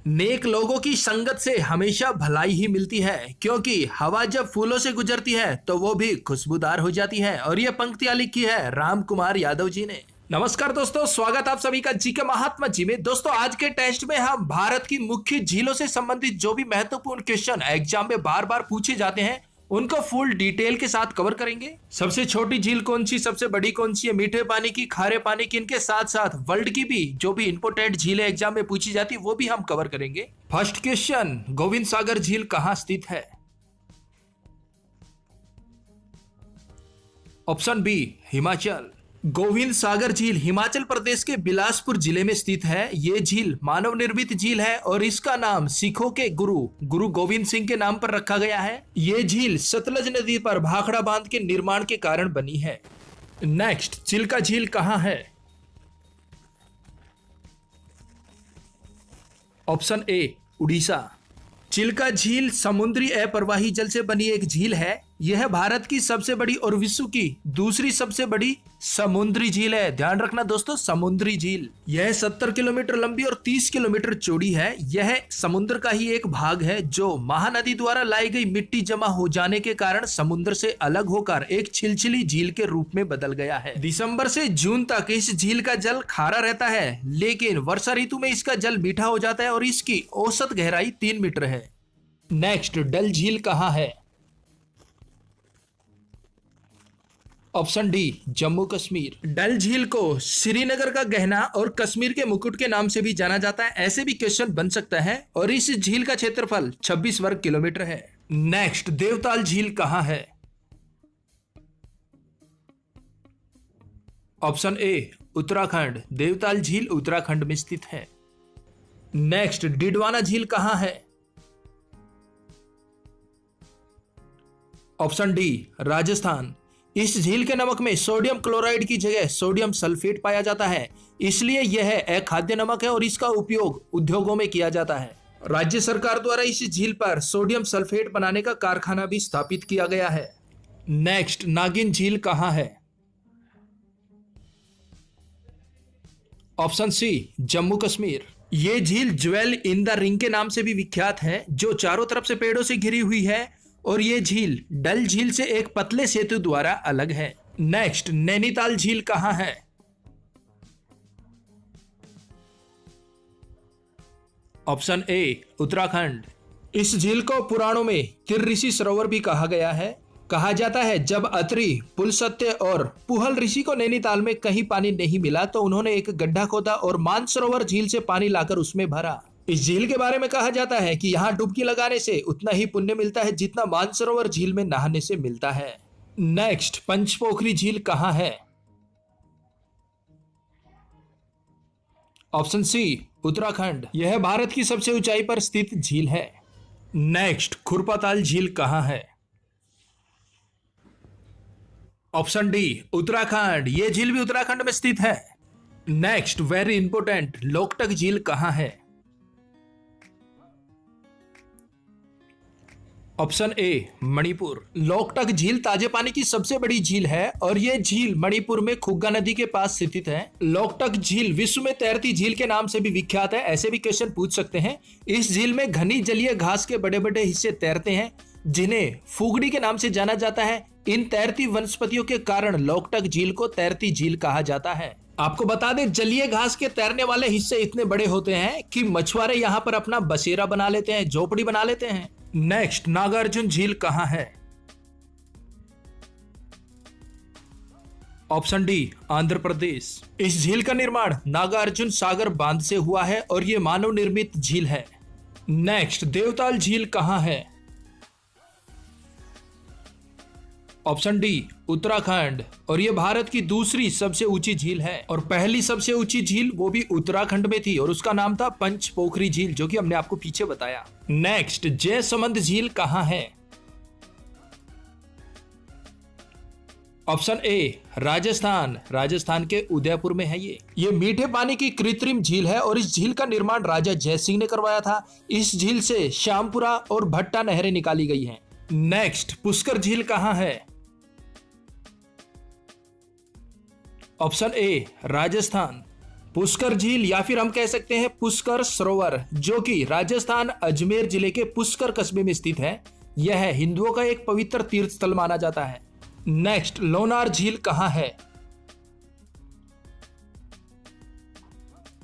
नेक लोगों की संगत से हमेशा भलाई ही मिलती है, क्योंकि हवा जब फूलों से गुजरती है तो वो भी खुशबूदार हो जाती है। और ये पंक्तियां लिखी है राम कुमार यादव जी ने। नमस्कार दोस्तों, स्वागत आप सभी का जी के महात्मा जी में। दोस्तों, आज के टेस्ट में हम भारत की मुख्य झीलों से संबंधित जो भी महत्वपूर्ण क्वेश्चन एग्जाम में बार बार पूछे जाते हैं उनको फुल डिटेल के साथ कवर करेंगे। सबसे छोटी झील कौन सी, सबसे बड़ी कौन सी है, मीठे पानी की, खारे पानी की, इनके साथ साथ वर्ल्ड की भी जो भी इंपोर्टेंट झीलें एग्जाम में पूछी जाती है वो भी हम कवर करेंगे। फर्स्ट क्वेश्चन, गोविंद सागर झील कहां स्थित है? Option B, Himachal. गोविंद सागर झील हिमाचल प्रदेश के बिलासपुर जिले में स्थित है। ये झील मानव निर्मित झील है और इसका नाम सिखों के गुरु गोविंद सिंह के नाम पर रखा गया है। ये झील सतलज नदी पर भाखड़ा बांध के निर्माण के कारण बनी है। नेक्स्ट, चिल्का झील कहां है? Option A, Orissa. चिल्का झील समुद्री अप्रवाही जल से बनी एक झील है। यह भारत की सबसे बड़ी और विश्व की दूसरी सबसे बड़ी समुद्री झील है। ध्यान रखना दोस्तों, समुद्री झील। यह 70 किलोमीटर लंबी और 30 किलोमीटर चौड़ी है। यह समुद्र का ही एक भाग है जो महानदी द्वारा लाई गई मिट्टी जमा हो जाने के कारण समुद्र से अलग होकर एक छिलछिली झील के रूप में बदल गया है। दिसंबर से जून तक इस झील का जल खारा रहता है, लेकिन वर्षा ऋतु में इसका जल मीठा हो जाता है और इसकी औसत गहराई 3 मीटर है। नेक्स्ट, डल झील कहां है? Option D, Jammu Kashmir. डल झील को श्रीनगर का गहना और कश्मीर के मुकुट के नाम से भी जाना जाता है। ऐसे भी क्वेश्चन बन सकता है। और इस झील का क्षेत्रफल 26 वर्ग किलोमीटर है। नेक्स्ट, देवताल झील कहां है? Option A, Uttarakhand. देवताल झील उत्तराखंड में स्थित है। नेक्स्ट, डिडवाना झील कहां है? Option D, Rajasthan. इस झील के नमक में सोडियम क्लोराइड की जगह सोडियम सल्फेट पाया जाता है, इसलिए यह अखाद्य नमक है और इसका उपयोग उद्योगों में किया जाता है। राज्य सरकार द्वारा इस झील पर सोडियम सल्फेट बनाने का कारखाना भी स्थापित किया गया है। नेक्स्ट, नागिन झील कहां है? Option C, Jammu Kashmir. ये झील ज्वेल इन द रिंग के नाम से भी विख्यात है, जो चारों तरफ से पेड़ों से घिरी हुई है और ये झील डल झील से एक पतले सेतु द्वारा अलग है। नेक्स्ट, नैनीताल झील कहां है? Option A, Uttarakhand. इस झील को पुराणों में तिर ऋषि सरोवर भी कहा गया है। कहा जाता है जब अत्रि, पुलस्त्य और पुहल ऋषि को नैनीताल में कहीं पानी नहीं मिला तो उन्होंने एक गड्ढा खोदा और मानसरोवर झील से पानी लाकर उसमें भरा। इस झील के बारे में कहा जाता है कि यहाँ डुबकी लगाने से उतना ही पुण्य मिलता है जितना मानसरोवर झील में नहाने से मिलता है। नेक्स्ट, पंचपोखरी झील कहां है? Option C, Uttarakhand. यह भारत की सबसे ऊंचाई पर स्थित झील है। नेक्स्ट, खुरपाताल झील कहां है? Option D, Uttarakhand. यह झील भी उत्तराखंड में स्थित है। नेक्स्ट, वेरी इंपोर्टेंट, लोकटक झील कहां है? Option A, Manipur. लोकटक झील ताजे पानी की सबसे बड़ी झील है और यह झील मणिपुर में खुग्गा नदी के पास स्थित है। लोकटक झील विश्व में तैरती झील के नाम से भी विख्यात है। ऐसे भी क्वेश्चन पूछ सकते हैं। इस झील में घनी जलीय घास के बड़े बड़े हिस्से तैरते हैं, जिन्हें फुगड़ी के नाम से जाना जाता है। इन तैरती वनस्पतियों के कारण लोकटक झील को तैरती झील कहा जाता है। आपको बता दें, जलीय घास के तैरने वाले हिस्से इतने बड़े होते हैं कि मछुआरे यहाँ पर अपना बसेरा बना लेते हैं, झोपड़ी बना लेते हैं। नेक्स्ट, नागार्जुन झील कहां है? Option D, Andhra Pradesh. इस झील का निर्माण नागार्जुन सागर बांध से हुआ है और यह मानव निर्मित झील है। नेक्स्ट, देवताल झील कहां है? Option D, Uttarakhand. और यह भारत की दूसरी सबसे ऊंची झील है और पहली सबसे ऊंची झील वो भी उत्तराखंड में थी और उसका नाम था पंचपोखरी झील, जो कि हमने आपको पीछे बताया। नेक्स्ट, जयसमंद झील कहां है? Option A, Rajasthan. राजस्थान के उदयपुर में है ये मीठे पानी की कृत्रिम झील है और इस झील का निर्माण राजा जयसिंह ने करवाया था। इस झील से श्यामपुरा और भट्टा नहरें निकाली गई हैं। नेक्स्ट, पुष्कर झील कहां है? Option A, Rajasthan. पुष्कर झील या फिर हम कह सकते हैं पुष्कर सरोवर, जो कि राजस्थान अजमेर जिले के पुष्कर कस्बे में स्थित है। यह हिंदुओं का एक पवित्र तीर्थ स्थल माना जाता है। नेक्स्ट, लोनार झील कहां है?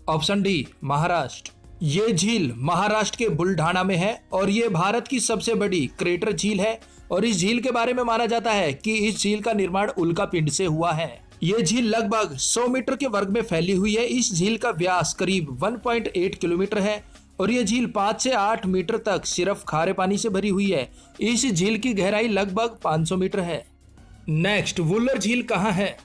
Option D, Maharashtra. ये झील महाराष्ट्र के बुलढाना में है और ये भारत की सबसे बड़ी क्रेटर झील है। और इस झील के बारे में माना जाता है कि इस झील का निर्माण उल्का पिंड से हुआ है। ये झील लगभग 100 मीटर के वर्ग में फैली हुई है। इस झील का व्यास करीब 1.8 किलोमीटर है और ये झील 5 से 8 मीटर तक सिर्फ खारे पानी से भरी हुई है। इस झील की गहराई लगभग 500 मीटर है। नेक्स्ट, वुलर झील कहां है?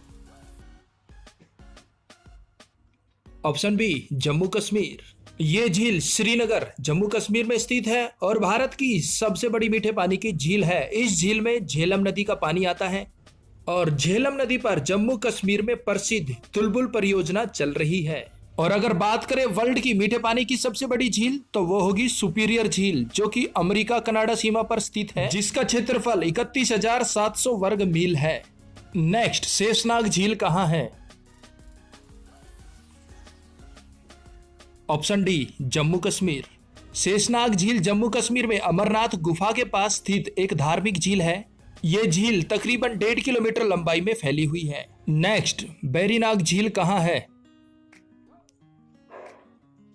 Option B, Jammu Kashmir. ये झील श्रीनगर जम्मू कश्मीर में स्थित है और भारत की सबसे बड़ी मीठे पानी की झील है। इस झील में झेलम नदी का पानी आता है और झेलम नदी पर जम्मू कश्मीर में प्रसिद्ध तुलबुल परियोजना चल रही है। और अगर बात करें वर्ल्ड की मीठे पानी की सबसे बड़ी झील, तो वो होगी सुपीरियर झील, जो कि अमेरिका कनाडा सीमा पर स्थित है, जिसका क्षेत्रफल 31,700 वर्ग मील है। नेक्स्ट, शेषनाग झील कहां है? Option D, Jammu Kashmir. शेषनाग झील जम्मू कश्मीर में अमरनाथ गुफा के पास स्थित एक धार्मिक झील है। ये झील तकरीबन 1.5 किलोमीटर लंबाई में फैली हुई है। नेक्स्ट, बैरीनाग झील कहां है?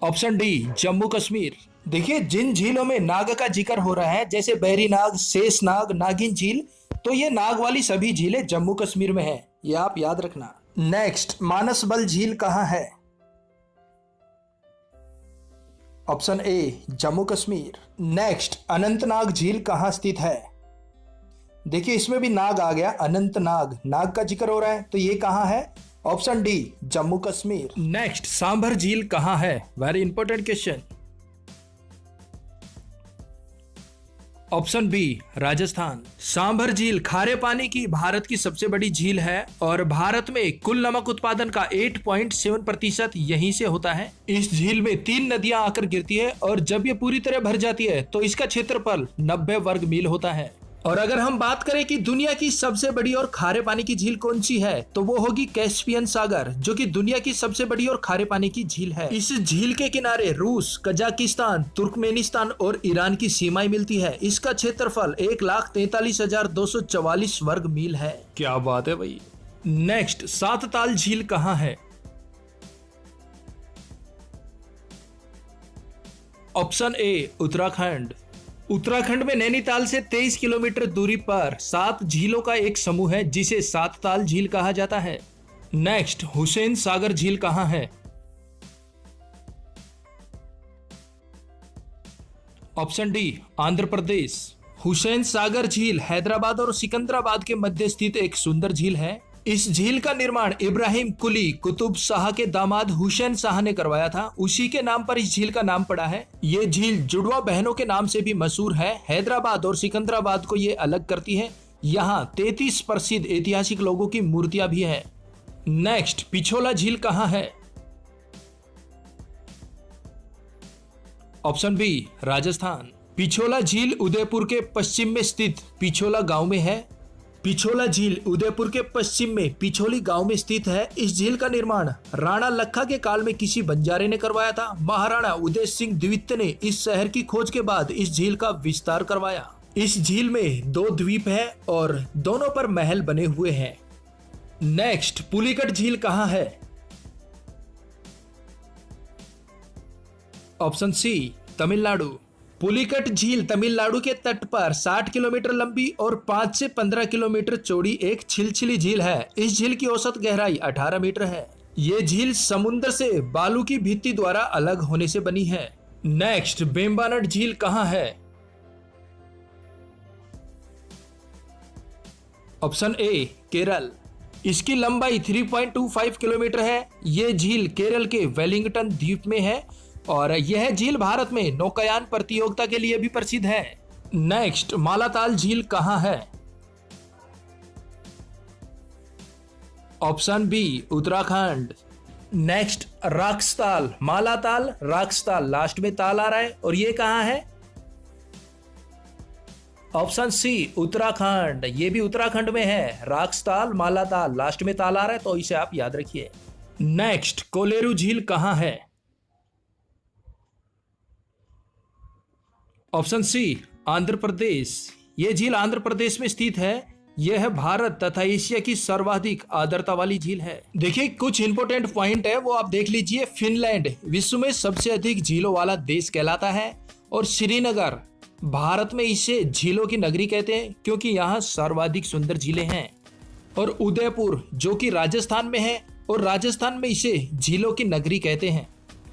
Option D, Jammu Kashmir. देखिए, जिन झीलों में नाग का जिक्र हो रहा है, जैसे बैरीनाग, शेषनाग, नागिन झील, तो ये नाग वाली सभी झीलें जम्मू कश्मीर में है, ये आप याद रखना। नेक्स्ट, मानसबल झील कहां है? Option A, Jammu Kashmir. Next, Anantnag झील कहां स्थित है? देखिए, इसमें भी नाग आ गया, अनंतनाग, नाग का जिक्र हो रहा है, तो ये कहां है? Option D, Jammu Kashmir. Next, Sambhar झील कहां है? Very important question. Option B, Rajasthan. Sambhar झील खारे पानी की भारत की सबसे बड़ी झील है और भारत में कुल नमक उत्पादन का 8.7% यहीं से होता है। इस झील में 3 नदियां आकर गिरती है और जब ये पूरी तरह भर जाती है तो इसका क्षेत्रफल 90 वर्ग मील होता है। और अगर हम बात करें कि दुनिया की सबसे बड़ी और खारे पानी की झील कौन सी है, तो वो होगी कैस्पियन सागर, जो कि दुनिया की सबसे बड़ी और खारे पानी की झील है। इस झील के किनारे रूस, कजाकिस्तान, तुर्कमेनिस्तान और ईरान की सीमाएं मिलती है। इसका क्षेत्रफल 1,43,244 वर्ग मील है। क्या बात है भाई। नेक्स्ट, सात ताल झील कहां है? Option A, Uttarakhand. उत्तराखंड में नैनीताल से 23 किलोमीटर दूरी पर 7 झीलों का एक समूह है, जिसे सात ताल झील कहा जाता है। नेक्स्ट, हुसैन सागर झील कहां है? Option D, Andhra Pradesh. हुसैन सागर झील हैदराबाद और सिकंदराबाद के मध्य स्थित एक सुंदर झील है। इस झील का निर्माण इब्राहिम कुली कुतुब शाह के दामाद हुसैन शाह ने करवाया था। उसी के नाम पर इस झील का नाम पड़ा है। ये झील जुड़वा बहनों के नाम से भी मशहूर है। हैदराबाद और सिकंदराबाद को ये अलग करती है। यहाँ 33 प्रसिद्ध ऐतिहासिक लोगों की मूर्तियां भी है। नेक्स्ट, पिछोला झील कहां है? Option B, Rajasthan. पिछोला झील उदयपुर के पश्चिम में स्थित पिछोला गांव में है। पिछोला झील उदयपुर के पश्चिम में पिछोली गांव में स्थित है। इस झील का निर्माण राणा लखा के काल में किसी बंजारे ने करवाया था। महाराणा उदय सिंह द्वितीय ने इस शहर की खोज के बाद इस झील का विस्तार करवाया। इस झील में 2 द्वीप है और दोनों पर महल बने हुए हैं। नेक्स्ट, पुलिकट झील कहां है? ऑप्शन सी, तमिलनाडु। पुलिकट झील तमिलनाडु के तट पर 60 किलोमीटर लंबी और 5 से 15 किलोमीटर चौड़ी एक छिलछिली झील है। इस झील की औसत गहराई 18 मीटर है। ये झील समुद्र से बालू की भित्ति द्वारा अलग होने से बनी है। नेक्स्ट, वेम्बनाड झील कहां है? Option A, Kerala. इसकी लंबाई 3.25 किलोमीटर है। ये झील केरल के वेलिंगटन द्वीप में है और यह झील भारत में नौकायान प्रतियोगिता के लिए भी प्रसिद्ध है। नेक्स्ट, मालाताल झील कहां है? Option B, Uttarakhand. Next, Raksatal. Malatal, Raksatal, last में ताल आ रहा है और ये कहां है? Option C, Uttarakhand. ये भी उत्तराखंड में है। राक्सताल, मालाताल, लास्ट में ताल आ रहा है, तो इसे आप याद रखिए। नेक्स्ट, कोलेरू झील कहां है? ऑप्शन सी, आंध्र प्रदेश। यह झील आंध्र प्रदेश में स्थित है। यह भारत तथा एशिया की सर्वाधिक आर्द्रता वाली झील है। देखिए कुछ इंपोर्टेंट पॉइंट है वो आप देख लीजिए। फिनलैंड विश्व में सबसे अधिक झीलों वाला देश कहलाता है और श्रीनगर भारत में इसे झीलों की नगरी कहते हैं क्योंकि यहाँ सर्वाधिक सुंदर झीलें हैं। और उदयपुर जो कि राजस्थान में है और राजस्थान में इसे झीलों की नगरी कहते हैं।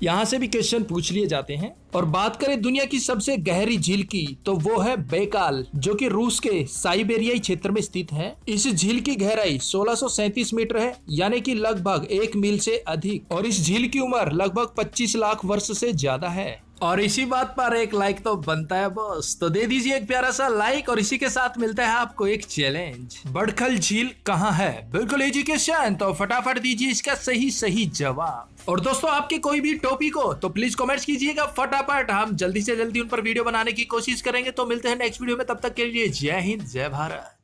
यहाँ से भी क्वेश्चन पूछ लिए जाते हैं। और बात करें दुनिया की सबसे गहरी झील की तो वो है बैकाल जो कि रूस के साइबेरियाई क्षेत्र में स्थित है। इस झील की गहराई 1637 मीटर है यानी कि लगभग 1 मील से अधिक। और इस झील की उम्र लगभग 25 लाख वर्ष से ज्यादा है। और इसी बात पर एक लाइक तो बनता है बॉस, तो दे दीजिए एक प्यारा सा लाइक। और इसी के साथ मिलता है आपको एक चैलेंज। बड़खल झील कहाँ है? बिल्कुल इजी क्वेश्चन, तो फटाफट दीजिए इसका सही जवाब। और दोस्तों आपके कोई भी टॉपिक हो तो प्लीज कमेंट्स कीजिएगा फटाफट, हम जल्दी से जल्दी उन पर वीडियो बनाने की कोशिश करेंगे। तो मिलते हैं नेक्स्ट वीडियो में, तब तक के लिए जय हिंद जय भारत।